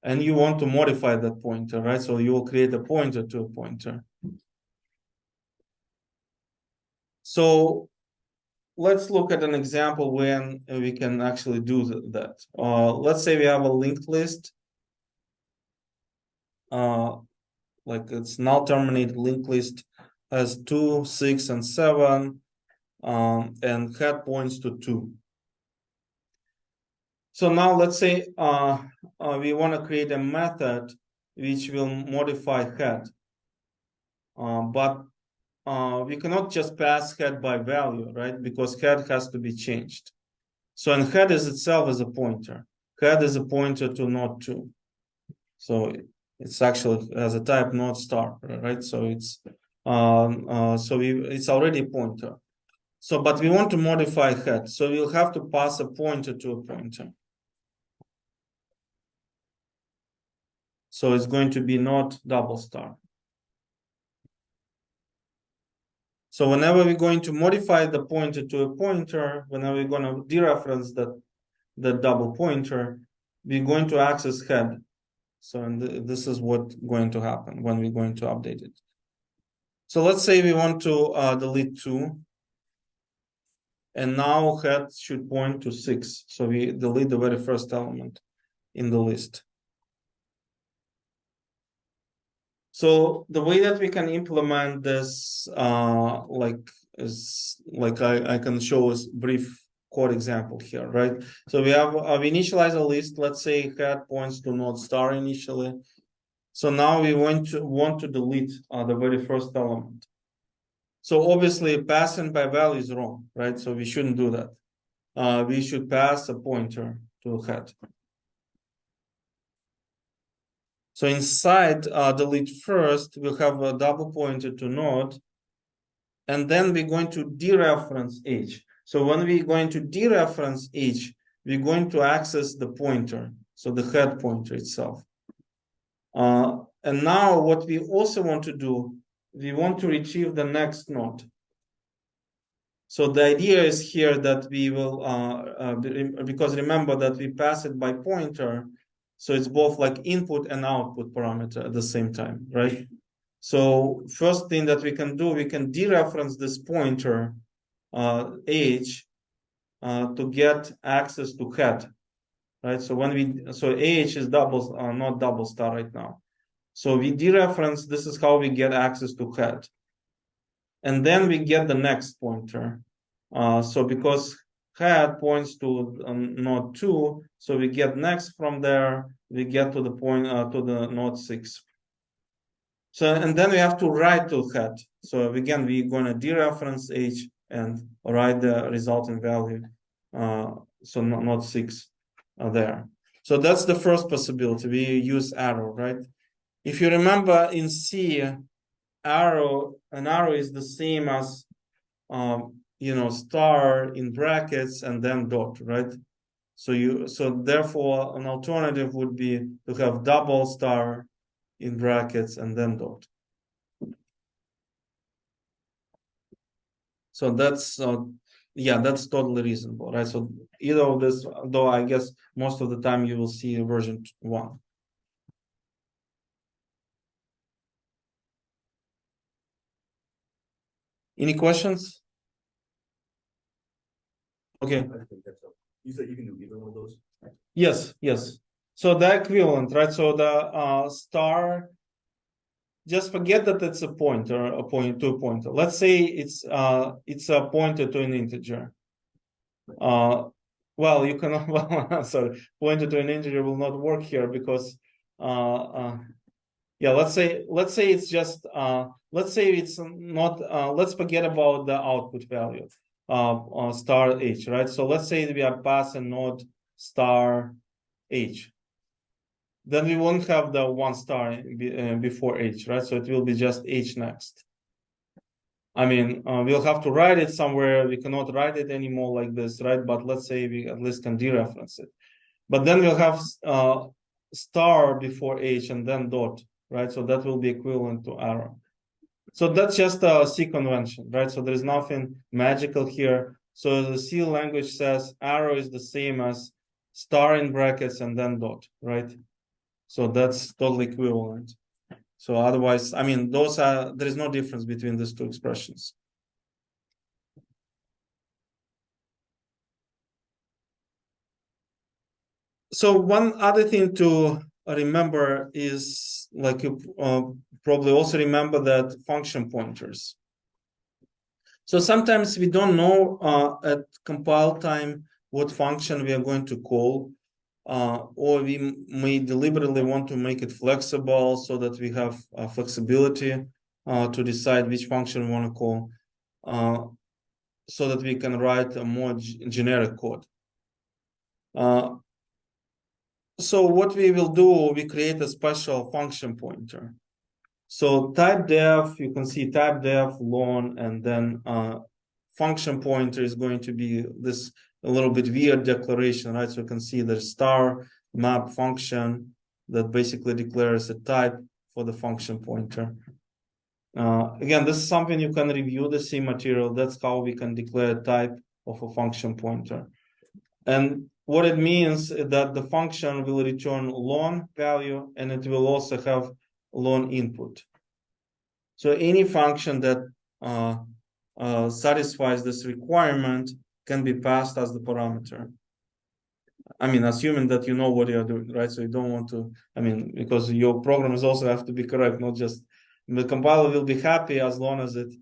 and you want to modify that pointer, right? So you will create a pointer to a pointer. So let's look at an example when we can actually do that. Let's say we have a linked list. Like it's null terminated linked list has 2, 6, and 7, and head points to 2. So now let's say we want to create a method which will modify head, but we cannot just pass head by value, right? Because head has to be changed. So and head is itself as a pointer. Head is a pointer to node 2. So it's actually as a type node star, right? So it's it's already a pointer. So but we want to modify head, so we'll have to pass a pointer to a pointer. So it's going to be not double star. So whenever we're going to modify the pointer to a pointer, whenever we're going to dereference the double pointer, we're going to access head. So this is what's going to happen when we're going to update it. So let's say we want to delete 2. And now head should point to 6. So we delete the very first element in the list. So the way that we can implement this, I can show a brief code example here, right? So we initialize a list. Let's say head points to node star initially. So now we want to delete the very first element. So obviously passing by value is wrong, right? So we shouldn't do that. We should pass a pointer to head. So inside delete first, we'll have a double pointer to node, and then we're going to dereference h. So when we're going to dereference h, we're going to access the pointer, so the head pointer itself. And now what we also want to do, we want to retrieve the next node. So the idea is here that we will, because remember that we pass it by pointer, so it's both like input and output parameter at the same time, right? So first thing that we can do, we can dereference this pointer H to get access to head, right? So so AH is not double star right now. So we dereference, this is how we get access to head. And then we get the next pointer. So because head points to node 2, so we get next from there, we get to the point to the node 6. So, and then we have to write to head. So again, we're going to dereference H and write the resulting value. So node 6 there. So that's the first possibility. We use arrow, right? If you remember in C, an arrow is the same as star in brackets and then dot, right? So therefore an alternative would be to have double star in brackets and then dot. So that's that's totally reasonable, right? So either of this, though I guess most of the time you will see version 1. Any questions? Okay. You said you can do either one of those? Yes. So the equivalent, right? So the star, just forget that it's a pointer, a pointer. Let's say it's a pointer to an integer. Well, you cannot. Well, sorry, pointer to an integer will not work here because let's say it's just let's say it's not. Let's forget about the output value star h, right? So let's say we are passing node star h. Then we won't have the 1 star before h, right? So it will be just h next. I mean, we'll have to write it somewhere. We cannot write it anymore like this, right? But let's say we at least can dereference it. But then we'll have star before h and then dot, right? So that will be equivalent to arrow. So that's just a C convention, right? So there's nothing magical here. So the C language says arrow is the same as star in brackets and then dot, right? So that's totally equivalent. So otherwise, I mean, there is no difference between these two expressions. So one other thing to remember is, like, you probably also remember that function pointers. So sometimes we don't know at compile time what function we are going to call, or we may deliberately want to make it flexible so that we have flexibility to decide which function we want to call, so that we can write a more generic code. So what we will do, we create a special function pointer. So type def, you can see type def lon, and then function pointer is going to be this a little bit weird declaration, right? So you can see the star map function that basically declares a type for the function pointer. Again, this is something you can review the C material. That's how we can declare a type of a function pointer. And what it means is that the function will return lon value, and it will also have lon input. So any function that satisfies this requirement can be passed as the parameter. I mean, assuming that you know what you're doing, right? So you don't want to, I mean, because your programs also have to be correct, not just the compiler will be happy as long as it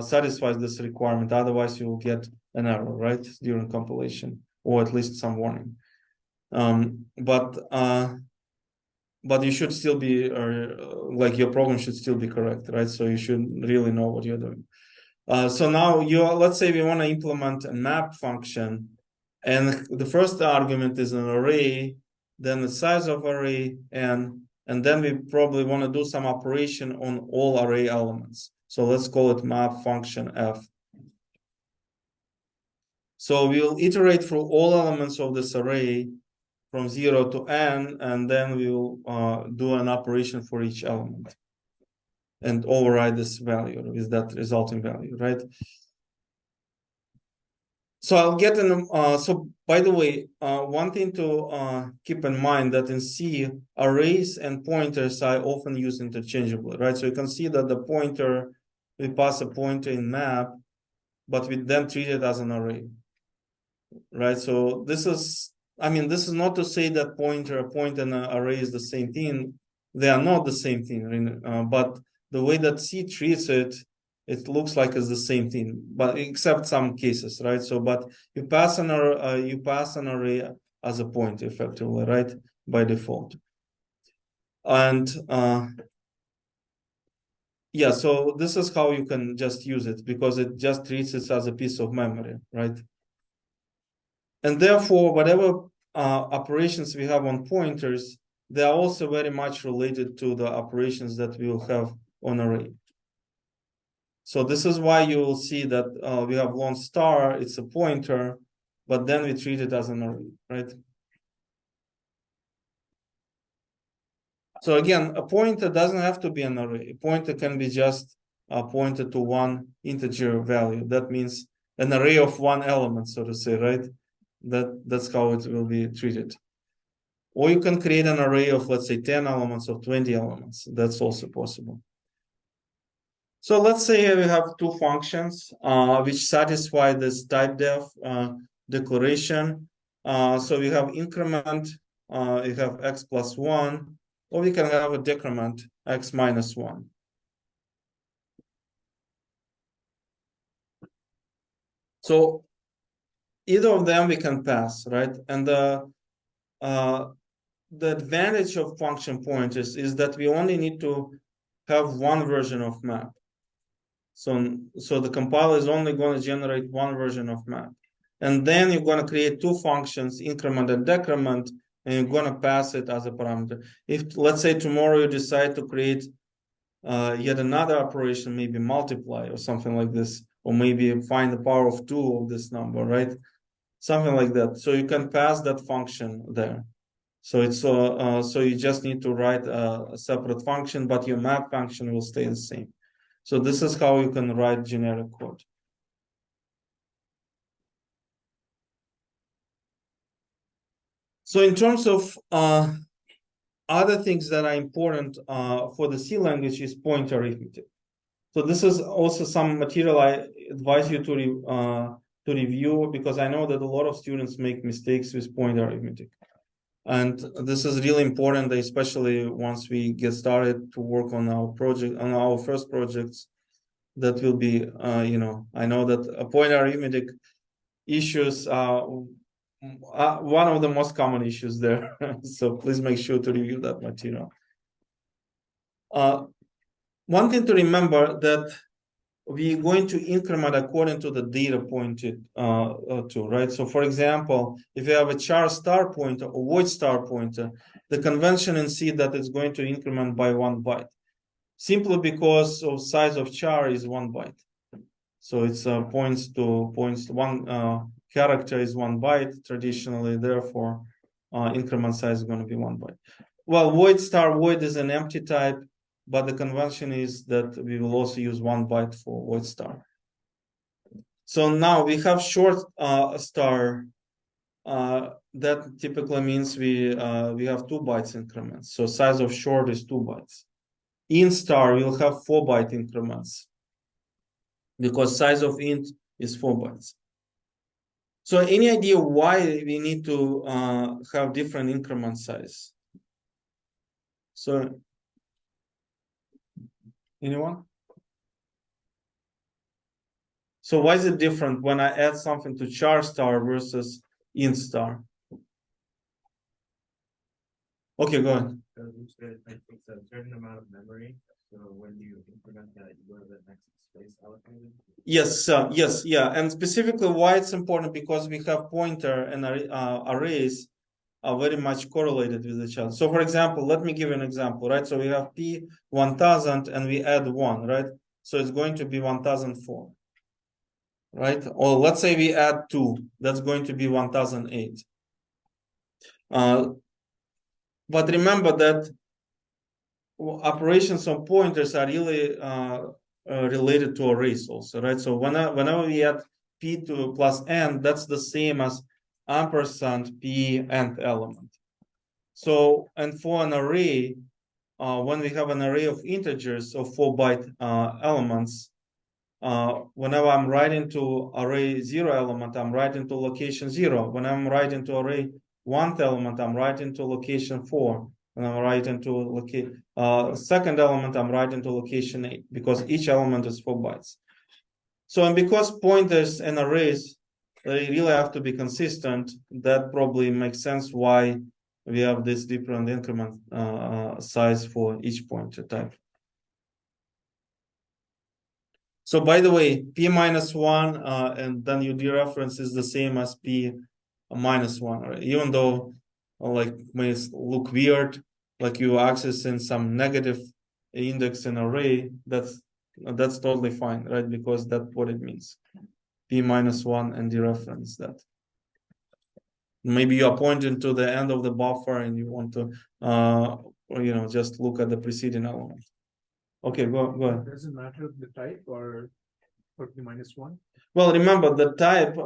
satisfies this requirement. Otherwise, you will get an error, right, during compilation, or at least some warning. But you should still be, like, your program should still be correct, right? So you should really know what you're doing. So now let's say we want to implement a map function, and the first argument is an array, then the size of array, and then we probably want to do some operation on all array elements. So let's call it map function f. So we'll iterate through all elements of this array from 0 to n, and then we'll do an operation for each element and override this value with that resulting value, right? So I'll get in. So by the way, one thing to keep in mind that in C, arrays and pointers are often used interchangeably, right? So you can see that the pointer, we pass a pointer in map, but we then treat it as an array, right? So this is, I mean, this is not to say that pointer, and an array is the same thing. They are not the same thing, but the way that C treats it, it looks like it's the same thing, but except some cases, right? So, but you pass an array as a pointer effectively, right, by default. And yeah, so this is how you can just use it because it just treats it as a piece of memory, right? And therefore, whatever operations we have on pointers, they are also very much related to the operations that we will have on array. So this is why you will see that we have lone star, it's a pointer, but then we treat it as an array, right? So again, a pointer doesn't have to be an array. A pointer can be just pointed to one integer value. That means an array of one element, so to say, right? That's how it will be treated. Or you can create an array of, let's say, 10 elements or 20 elements. That's also possible. So let's say we have two functions which satisfy this type def declaration. So we have increment, we have x plus 1, or we can have a decrement x minus 1. So either of them we can pass, right? And the advantage of function pointers is that we only need to have one version of map. So the compiler is only going to generate one version of map. And then you're going to create two functions, increment and decrement, and you're going to pass it as a parameter. If, let's say, tomorrow you decide to create yet another operation, maybe multiply or something like this, or maybe find the power of 2 of this number, right? Something like that. So you can pass that function there. So it's so you just need to write a separate function, but your map function will stay the same. So this is how you can write generic code. So in terms of other things that are important for the C language is pointer arithmetic. So this is also some material I advise you to review because I know that a lot of students make mistakes with pointer arithmetic. And this is really important, especially once we get started to work on our project, on our first projects. That will be, I know that pointer arithmetic issues are one of the most common issues there. So please make sure to review that material. One thing to remember that we're going to increment according to the data pointed to, right? So for example, if you have a char star pointer or void star pointer, the convention in C that it's going to increment by 1 byte, simply because of size of char is 1 byte. So it's points one character is 1 byte traditionally, therefore increment size is going to be 1 byte. Well, void star void is an empty type, but the convention is that we will also use 1 byte for void star. So now we have short star. That typically means we have 2 bytes increments. So size of short is 2 bytes. Int star will have 4 byte increments because size of int is 4 bytes. So any idea why we need to have different increment size? So anyone? So why is it different when I add something to char star versus int star? Okay, go ahead. It takes a certain amount of memory. So when you increment that, you go to the next space allocated. Yes, yeah, and specifically why it's important because we have pointer and arrays are very much correlated with each other. So for example, let me give you an example, right? So we have P1000 and we add 1, right? So it's going to be 1004, right? Or let's say we add 2, that's going to be 1008. But remember that operations on pointers are really related to arrays also, right? So whenever we add p2 plus n, that's the same as ampersand p nth element. So, and for an array, when we have an array of integers of 4-byte elements, whenever I'm writing to array 0 element, I'm writing to location 0. When I'm writing to array 1th element, I'm writing to location 4. When I'm writing to second element, I'm writing to location 8, because each element is 4 bytes. So, and because pointers and arrays, they really have to be consistent, that probably makes sense why we have this different increment size for each pointer type. So by the way, p minus 1 and then your dereference is the same as p minus 1, right? Even though like may look weird, like you accessing some negative index in array, that's totally fine, right? Because that's what it means. P minus 1 and dereference that. Maybe you are pointing to the end of the buffer and you want to just look at the preceding element. Okay, go ahead. Does it matter the type or for p minus 1? Well, remember the type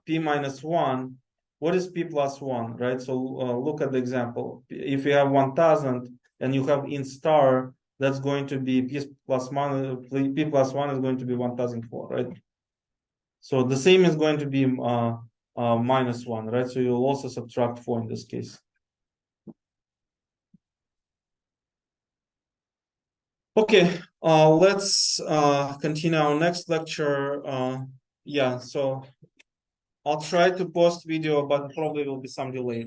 p minus 1. What is p plus 1, right? So look at the example. If you have 1000 and you have int star, that's going to be p plus 1. P plus 1 is going to be 1004, right? So the same is going to be minus 1, right? So you'll also subtract 4 in this case. Okay, let's continue our next lecture. Yeah, so I'll try to post video, but probably will be some delay.